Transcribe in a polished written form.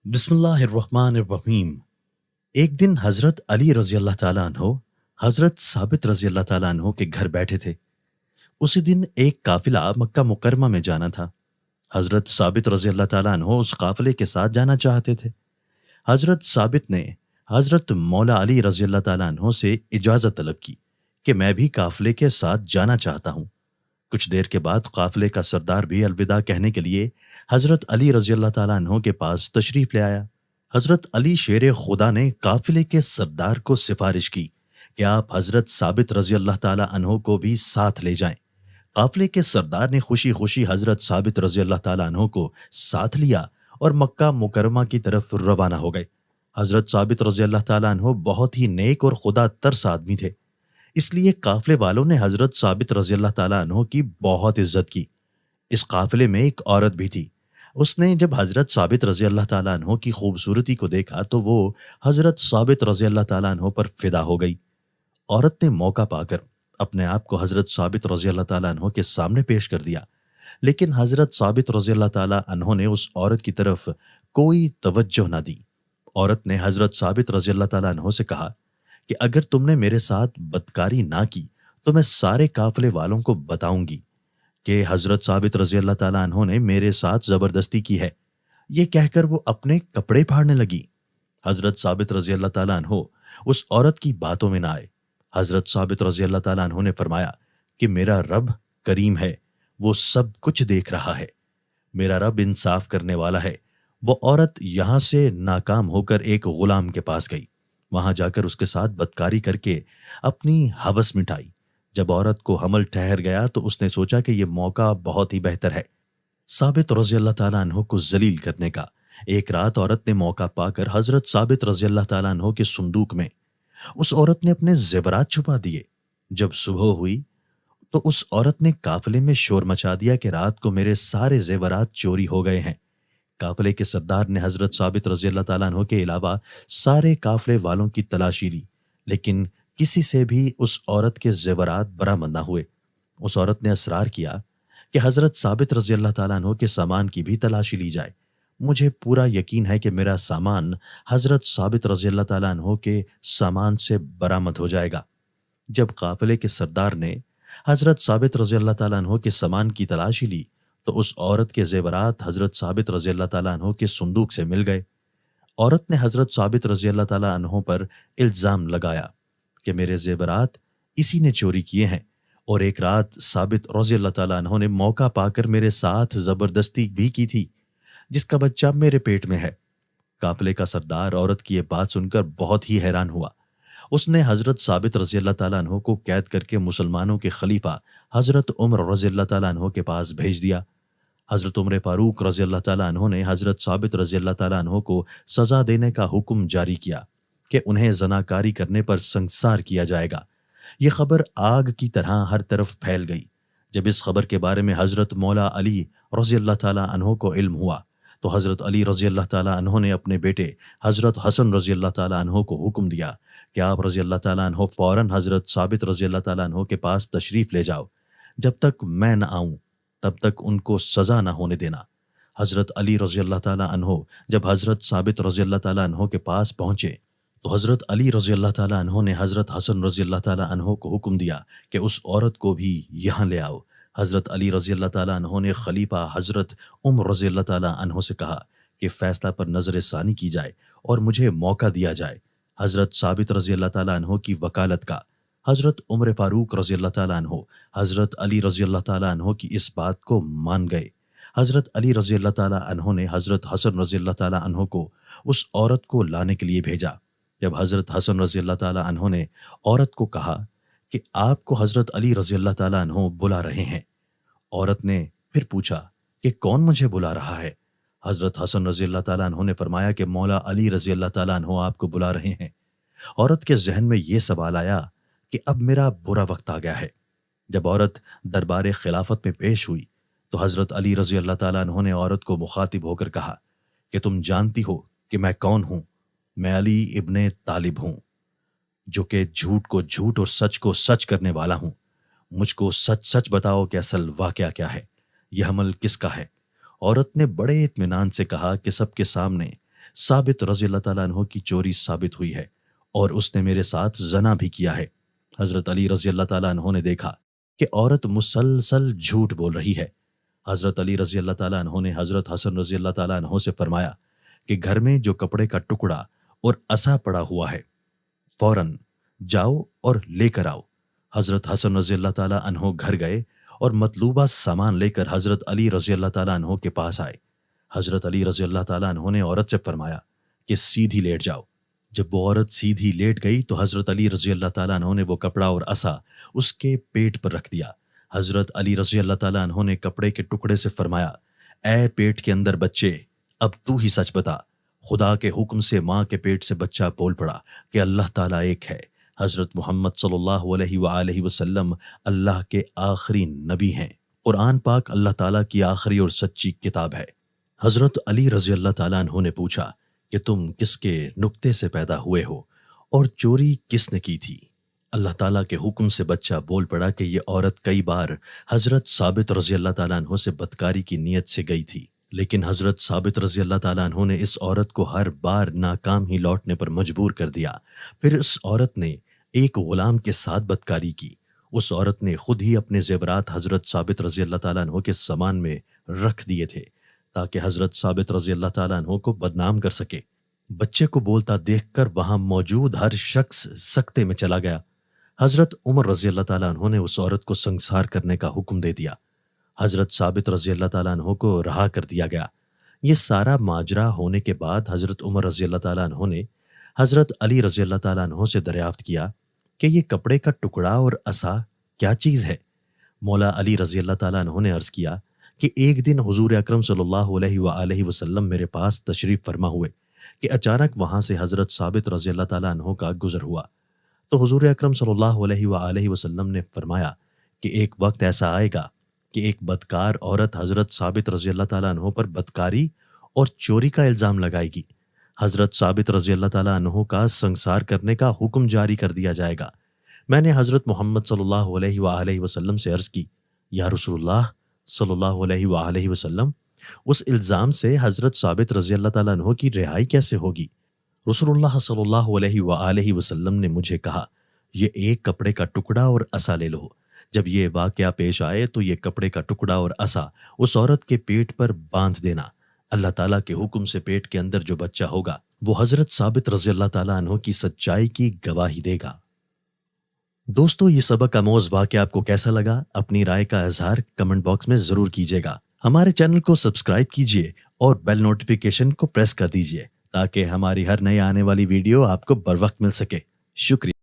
بسم اللہ الرحمن الرحیم۔ ایک دن حضرت علی رضی اللہ تعالیٰ عنہ حضرت ثابت رضی اللہ تعالیٰ عنہ کے گھر بیٹھے تھے۔ اسی دن ایک قافلہ مکہ مکرمہ میں جانا تھا۔ حضرت ثابت رضی اللہ تعالیٰ عنہ اس قافلے کے ساتھ جانا چاہتے تھے۔ حضرت ثابت نے حضرت مولا علی رضی اللہ تعالیٰ عنہ سے اجازت طلب کی کہ میں بھی قافلے کے ساتھ جانا چاہتا ہوں۔ کچھ دیر کے بعد قافلے کا سردار بھی الوداع کہنے کے لیے حضرت علی رضی اللہ تعالیٰ عنہ کے پاس تشریف لے آیا۔ حضرت علی شیر خدا نے قافلے کے سردار کو سفارش کی کہ آپ حضرت ثابت رضی اللہ تعالیٰ عنہ کو بھی ساتھ لے جائیں۔ قافلے کے سردار نے خوشی خوشی حضرت ثابت رضی اللہ تعالیٰ عنہ کو ساتھ لیا اور مکہ مکرمہ کی طرف روانہ ہو گئے۔ حضرت ثابت رضی اللہ تعالیٰ عنہ بہت ہی نیک اور خدا ترس آدمی تھے، اس لیے قافلے والوں نے حضرت ثابت رضی اللہ تعالیٰ عنہ کی بہت عزت کی۔ اس قافلے میں ایک عورت بھی تھی۔ اس نے جب حضرت ثابت رضی اللہ تعالیٰ عنہ کی خوبصورتی کو دیکھا تو وہ حضرت ثابت رضی اللہ تعالیٰ عنہ پر فدا ہو گئی۔ عورت نے موقع پا کر اپنے آپ کو حضرت ثابت رضی اللہ تعالیٰ عنہ کے سامنے پیش کر دیا، لیکن حضرت ثابت رضی اللہ تعالیٰ عنہ نے اس عورت کی طرف کوئی توجہ نہ دی۔ عورت نے حضرت ثابت رضی اللہ تعالیٰ عنہ سے کہا کہ اگر تم نے میرے ساتھ بدکاری نہ کی تو میں سارے قافلے والوں کو بتاؤں گی کہ حضرت ثابت رضی اللہ تعالیٰ عنہ نے میرے ساتھ زبردستی کی ہے۔ یہ کہہ کر وہ اپنے کپڑے پھاڑنے لگی۔ حضرت ثابت رضی اللہ تعالیٰ عنہ اس عورت کی باتوں میں نہ آئے۔ حضرت ثابت رضی اللہ تعالیٰ عنہ نے فرمایا کہ میرا رب کریم ہے، وہ سب کچھ دیکھ رہا ہے، میرا رب انصاف کرنے والا ہے۔ وہ عورت یہاں سے ناکام ہو کر ایک غلام کے پاس گئی، وہاں جا کر اس کے ساتھ بدکاری کر کے اپنی ہوس مٹائی۔ جب عورت کو حمل ٹھہر گیا تو اس نے سوچا کہ یہ موقع بہت ہی بہتر ہے ثابت رضی اللہ تعالیٰ عنہ کو ذلیل کرنے کا۔ ایک رات عورت نے موقع پا کر حضرت ثابت رضی اللہ تعالیٰ عنہ کے صندوق میں اس عورت نے اپنے زیورات چھپا دیے۔ جب صبح ہوئی تو اس عورت نے قافلے میں شور مچا دیا کہ رات کو میرے سارے زیورات چوری ہو گئے ہیں۔ قافلے کے سردار نے حضرت ثابت رضی اللہ تعالیٰ عنہ کے علاوہ سارے قافلے والوں کی تلاشی لی، لیکن کسی سے بھی اس عورت کے زیورات برآمد نہ ہوئے۔ اس عورت نے اصرار کیا کہ حضرت ثابت رضی اللہ تعالیٰ عنہ کے سامان کی بھی تلاشی لی جائے، مجھے پورا یقین ہے کہ میرا سامان حضرت ثابت رضی اللہ تعالیٰ عنہ کے سامان سے برآمد ہو جائے گا۔ جب قافلے کے سردار نے حضرت ثابت رضی اللہ تعالیٰ عنہ کے سامان کی تلاشی لی تو اس عورت کے زیورات حضرت ثابت رضی اللہ تعالیٰ عنہ کے صندوق سے مل گئے۔ عورت نے حضرت ثابت رضی اللہ تعالیٰ عنہ پر الزام لگایا کہ میرے زیورات اسی نے چوری کیے ہیں، اور ایک رات ثابت رضی اللہ تعالیٰ عنہ نے موقع پا کر میرے ساتھ زبردستی بھی کی تھی، جس کا بچہ میرے پیٹ میں ہے۔ قافلے کا سردار عورت کی یہ بات سن کر بہت ہی حیران ہوا۔ اس نے حضرت ثابت رضی اللہ تعالیٰ عنہ کو قید کر کے مسلمانوں کے خلیفہ حضرت عمر رضی اللہ تعالیٰ عنہ کے پاس بھیج دیا۔ حضرت عمر فاروق رضی اللہ تعالیٰ عنہ نے حضرت ثابت رضی اللہ تعالیٰ عنہ کو سزا دینے کا حکم جاری کیا کہ انہیں زناکاری کرنے پر سنگسار کیا جائے گا۔ یہ خبر آگ کی طرح ہر طرف پھیل گئی۔ جب اس خبر کے بارے میں حضرت مولا علی رضی اللہ تعالیٰ عنہ کو علم ہوا تو حضرت علی رضی اللہ تعالیٰ عنہ نے اپنے بیٹے حضرت حسن رضی اللہ تعالیٰ عنہ کو حکم دیا کہ آپ رضی اللہ تعالیٰ عنہ فوراً حضرت ثابت رضی اللہ تعالیٰ عنہ کے پاس تشریف لے جاؤ، جب تک میں نہ آؤں تب تک ان کو سزا نہ ہونے دینا۔ حضرت علی رضی اللہ تعالیٰ عنہ جب حضرت ثابت رضی اللہ تعالیٰ عنہ کے پاس پہنچے تو حضرت علی رضی اللہ تعالیٰ عنہ نے حضرت حسن رضی اللہ تعالیٰ عنہ کو حکم دیا کہ اس عورت کو بھی یہاں لے آؤ۔ حضرت علی رضی اللہ تعالیٰ عنہ نے خلیفہ حضرت عمر رضی اللہ تعالیٰ عنہ سے کہا کہ فیصلہ پر نظر ثانی کی جائے اور مجھے موقع دیا جائے۔ حضرت ثابت رضی اللہ تعالیٰ عنہ کی وکالت کا حضرت عمر فاروق رضی اللہ تعالیٰ عنہ حضرت علی رضی اللہ تعالیٰ عنہ کی اس بات کو مان گئے۔ حضرت علی رضی اللہ تعالیٰ عنہ نے حضرت حسن رضی اللہ تعالیٰ عنہ کو اس عورت کو لانے کے لیے بھیجا۔ جب حضرت حسن رضی اللہ تعالیٰ عنہ نے عورت کو کہا کہ آپ کو حضرت علی رضی اللہ تعالیٰ عنہ بلا رہے ہیں، عورت نے پھر پوچھا کہ کون مجھے بلا رہا ہے؟ حضرت حسن رضی اللہ تعالیٰ عنہ نے فرمایا کہ مولا علی رضی اللہ تعالیٰ عنہ آپ کو بلا رہے ہیں۔ عورت کے ذہن میں یہ سوال آیا کہ اب میرا برا وقت آ گیا ہے۔ جب عورت دربار خلافت میں پیش ہوئی تو حضرت علی رضی اللہ تعالیٰ عنہ نے عورت کو مخاطب ہو کر کہا کہ تم جانتی ہو کہ میں کون ہوں؟ میں علی ابن طالب ہوں، جو کہ جھوٹ کو جھوٹ اور سچ کو سچ کرنے والا ہوں۔ مجھ کو سچ سچ بتاؤ کہ اصل واقعہ کیا ہے، یہ حمل کس کا ہے؟ عورت نے بڑے اطمینان سے کہا کہ سب کے سامنے ثابت رضی اللہ تعالیٰ عنہ کی چوری ثابت ہوئی ہے اور اس نے میرے ساتھ زنا بھی کیا ہے۔ حضرت علی رضی اللہ تعالیٰ عنہ نے دیکھا کہ عورت مسلسل جھوٹ بول رہی ہے۔ حضرت علی رضی اللہ تعالیٰ عنہ نے حضرت حسن رضی اللہ تعالیٰ عنہ سے فرمایا کہ گھر میں جو کپڑے کا ٹکڑا اور عصا پڑا ہوا ہے فوراً جاؤ اور لے کر آؤ۔ حضرت حسن رضی اللہ تعالیٰ عنہ گھر گئے اور مطلوبہ سامان لے کر حضرت علی رضی اللہ تعالیٰ عنہ کے پاس آئے۔ حضرت علی رضی اللہ تعالیٰ عنہ نے عورت سے فرمایا کہ سیدھی لیٹ جاؤ۔ جب وہ عورت سیدھی لیٹ گئی تو حضرت علی رضی اللہ تعالیٰ عنہ نے وہ کپڑا اور عصا اس کے پیٹ پر رکھ دیا۔ حضرت علی رضی اللہ تعالیٰ عنہ نے کپڑے کے ٹکڑے سے فرمایا، اے پیٹ کے اندر بچے، اب تو ہی سچ بتا۔ خدا کے حکم سے ماں کے پیٹ سے بچہ بول پڑا کہ اللہ تعالیٰ ایک ہے، حضرت محمد صلی اللہ علیہ وآلہ وسلم اللہ کے آخری نبی ہیں، قرآن پاک اللہ تعالیٰ کی آخری اور سچی کتاب ہے۔ حضرت علی رضی اللہ تعالیٰ عنہ نے پوچھا کہ تم کس کے نکتے سے پیدا ہوئے ہو اور چوری کس نے کی تھی؟ اللہ تعالیٰ کے حکم سے بچہ بول پڑا کہ یہ عورت کئی بار حضرت ثابت رضی اللہ تعالیٰ عنہ سے بدکاری کی نیت سے گئی تھی، لیکن حضرت ثابت رضی اللہ تعالیٰ عنہ نے اس عورت کو ہر بار ناکام ہی لوٹنے پر مجبور کر دیا۔ پھر اس عورت نے ایک غلام کے ساتھ بدکاری کی۔ اس عورت نے خود ہی اپنے زیورات حضرت ثابت رضی اللہ تعالیٰ عنہ کے سامان میں رکھ دیے تھے تاکہ حضرت ثابت رضی اللہ تعالیٰ عنہ کو بدنام کر سکے۔ بچے کو بولتا دیکھ کر وہاں موجود ہر شخص سکتے میں چلا گیا۔ حضرت عمر رضی اللہ تعالیٰ عنہ نے اس عورت کو سنسار کرنے کا حکم دے دیا۔ حضرت ثابت رضی اللہ تعالیٰ عنہ کو رہا کر دیا گیا۔ یہ سارا ماجرا ہونے کے بعد حضرت عمر رضی اللہ تعالیٰ عنہ نے حضرت علی رضی اللہ تعالیٰ عنہ سے دریافت کیا کہ یہ کپڑے کا ٹکڑا اور عصا کیا چیز ہے؟ مولا علی رضی اللہ تعالیٰ عنہ نے عرض کیا کہ ایک دن حضور اکرم صلی اللہ علیہ وآلہ وسلم میرے پاس تشریف فرما ہوئے کہ اچانک وہاں سے حضرت ثابت رضی اللہ تعالیٰ عنہ کا گزر ہوا، تو حضور اکرم صلی اللہ علیہ وآلہ وسلم نے فرمایا کہ ایک وقت ایسا آئے گا کہ ایک بدکار عورت حضرت ثابت رضی اللہ تعالیٰ عنہ پر بدکاری اور چوری کا الزام لگائے گی۔ حضرت ثابت رضی اللہ تعالیٰ عنہ کا سنسار کرنے کا حکم جاری کر دیا جائے گا۔ میں نے حضرت محمد صلی اللہ علیہ وآلہ وسلم سے عرض کی، یا رسول اللہ صلی اللہ علیہ وآلہ وسلم، اس الزام سے حضرت ثابت رضی اللہ تعالیٰ عنہ کی رہائی کیسے ہوگی؟ رسول اللہ صلی اللہ علیہ وآلہ وسلم نے مجھے کہا، یہ ایک کپڑے کا ٹکڑا اور عصا لے لو۔ جب یہ واقعہ پیش آئے تو یہ کپڑے کا ٹکڑا اور عصا اس عورت کے پیٹ پر باندھ دینا۔ اللہ تعالیٰ کے حکم سے پیٹ کے اندر جو بچہ ہوگا وہ حضرت ثابت رضی اللہ تعالیٰ عنہ کی سچائی کی گواہی دے گا۔ دوستو، یہ سبق آموز واقعہ آپ کو کیسا لگا؟ اپنی رائے کا اظہار کمنٹ باکس میں ضرور کیجیے گا۔ ہمارے چینل کو سبسکرائب کیجیے اور بیل نوٹیفیکیشن کو پریس کر دیجیے تاکہ ہماری ہر نئی آنے والی ویڈیو آپ کو بر وقت مل سکے۔ شکریہ۔